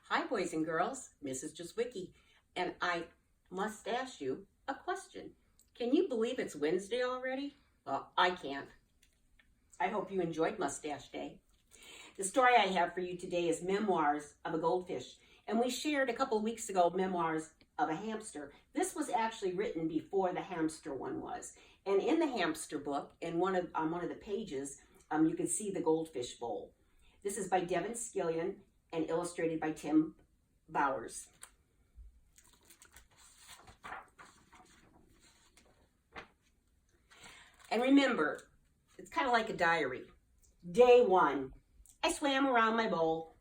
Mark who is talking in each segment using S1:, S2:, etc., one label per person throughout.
S1: Hi, boys and girls, Mrs. Juzwicki, and I must ask you a question. Can you believe it's Wednesday already? Well, I can't. I hope you enjoyed Mustache Day. The story I have for you today is Memoirs of a Goldfish, and we shared a couple of weeks ago Memoirs of a Hamster. This was actually written before the hamster one was, and in the hamster book, on one of the pages, you can see the goldfish bowl. This is by Devin Skillion and illustrated by Tim Bowers. And remember, it's kind of like a diary. Day 1, I swam around my bowl.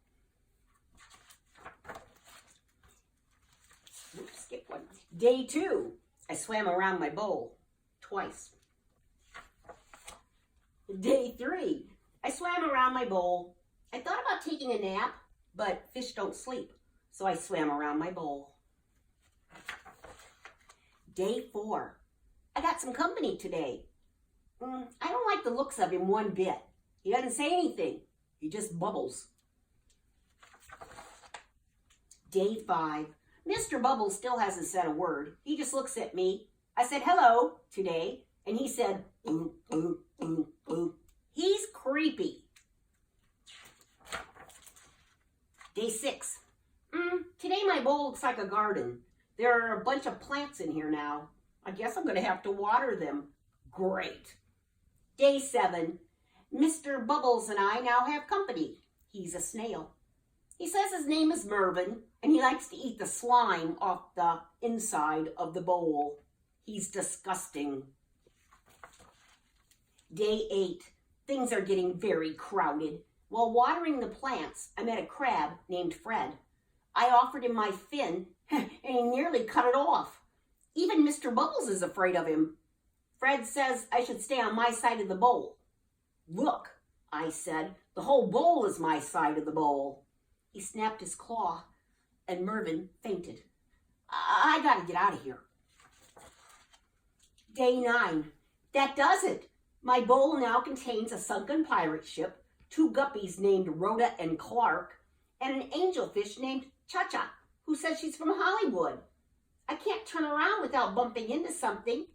S1: Oops, skip one. Day 2, I swam around my bowl twice. Day 3, I swam around my bowl. I thought about taking a nap, but fish don't sleep, so I swam around my bowl. Day 4, I got some company today. I don't like the looks of him one bit. He doesn't say anything. He just bubbles. Day 5, Mr. Bubbles still hasn't said a word. He just looks at me. I said hello today, and he said, ooh, ooh, ooh, ooh. He's creepy. Day 6, today my bowl looks like a garden. There are a bunch of plants in here now. I guess I'm going to have to water them. Great. Day 7, Mr. Bubbles and I now have company. He's a snail. He says his name is Mervin, and he likes to eat the slime off the inside of the bowl. He's disgusting. Day 8, things are getting very crowded. While watering the plants, I met a crab named Fred. I offered him my fin, and he nearly cut it off. Even Mr. Bubbles is afraid of him. Fred says I should stay on my side of the bowl. Look, I said, the whole bowl is my side of the bowl. He snapped his claw, and Mervin fainted. I gotta get out of here. Day 9, that does it. My bowl now contains a sunken pirate ship, 2 guppies named Rhoda and Clark, and an angelfish named Cha-Cha, who says she's from Hollywood. I can't turn around without bumping into something,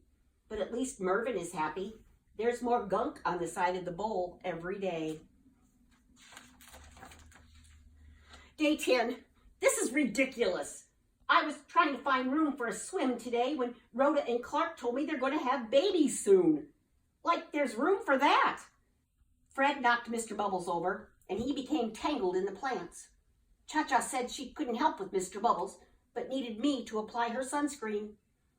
S1: but at least Mervin is happy. There's more gunk on the side of the bowl every day. Day 10, this is ridiculous. I was trying to find room for a swim today when Rhoda and Clark told me they're going to have babies soon. Like there's room for that. Fred knocked Mr. Bubbles over, and he became tangled in the plants. Cha-Cha said she couldn't help with Mr. Bubbles, but needed me to apply her sunscreen.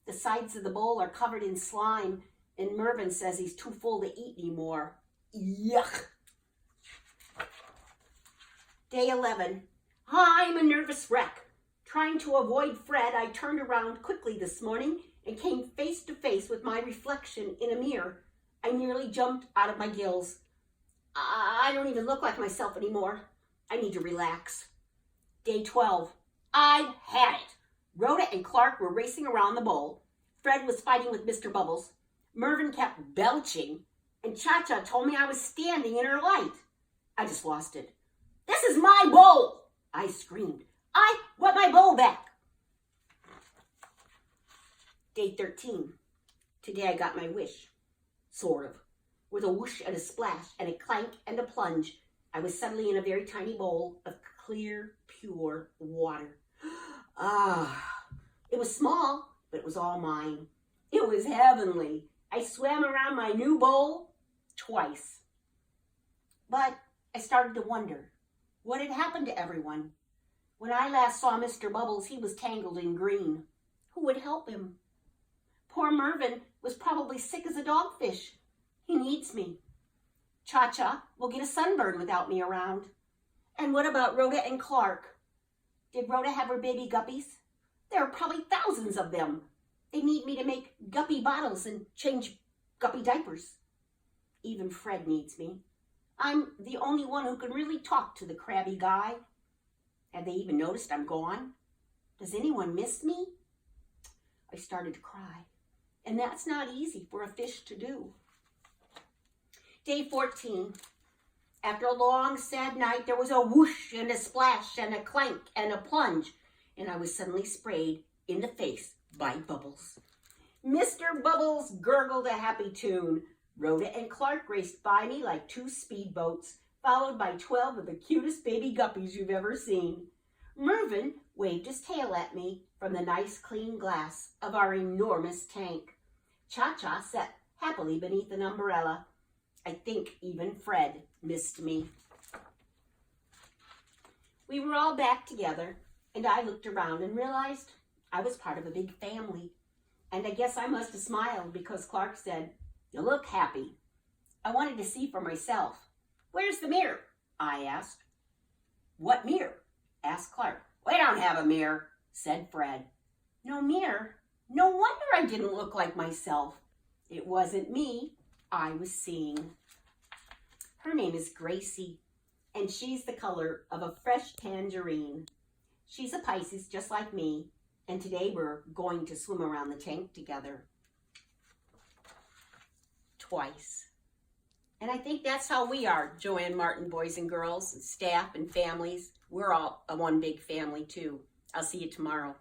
S1: The sides of the bowl are covered in slime, and Mervin says he's too full to eat anymore. Yuck! Day 11. I'm a nervous wreck. Trying to avoid Fred, I turned around quickly this morning and came face to face with my reflection in a mirror. I nearly jumped out of my gills. I don't even look like myself anymore. I need to relax. Day 12. I had it. Rhoda and Clark were racing around the bowl. Fred was fighting with Mr. Bubbles. Mervin kept belching, and Cha-Cha told me I was standing in her light. I just lost it. This is my bowl, I screamed. I want my bowl back. Day 13. Today I got my wish. Sort of. With a whoosh and a splash and a clank and a plunge, I was suddenly in a very tiny bowl of clear, pure water. It was small, but it was all mine. It was heavenly. I swam around my new bowl twice. But I started to wonder, what had happened to everyone? When I last saw Mr. Bubbles, he was tangled in green. Who would help him? Poor Mervin was probably sick as a dogfish. He needs me. Cha-Cha will get a sunburn without me around. And what about Rhoda and Clark? Did Rhoda have her baby guppies? There are probably thousands of them. They need me to make guppy bottles and change guppy diapers. Even Fred needs me. I'm the only one who can really talk to the crabby guy. Have they even noticed I'm gone? Does anyone miss me? I started to cry, and that's not easy for a fish to do. Day 14. After a long, sad night, there was a whoosh and a splash and a clank and a plunge, and I was suddenly sprayed in the face by Bubbles. Mr. Bubbles gurgled a happy tune. Rhoda and Clark raced by me like two speedboats, followed by 12 of the cutest baby guppies you've ever seen. Mervyn waved his tail at me from the nice clean glass of our enormous tank. Cha-Cha sat happily beneath an umbrella. I think even Fred missed me. We were all back together, and I looked around and realized I was part of a big family. And I guess I must have smiled because Clark said, "You look happy." I wanted to see for myself. "Where's the mirror?" I asked. "What mirror?" asked Clark. "We don't have a mirror," said Fred. "No mirror? No wonder I didn't look like myself. It wasn't me I was seeing." Her name is Gracie, and she's the color of a fresh tangerine. She's a Pisces just like me, and today we're going to swim around the tank together. Twice. And I think that's how we are, Joanne Martin boys and girls, and staff and families. We're all one big family too. I'll see you tomorrow.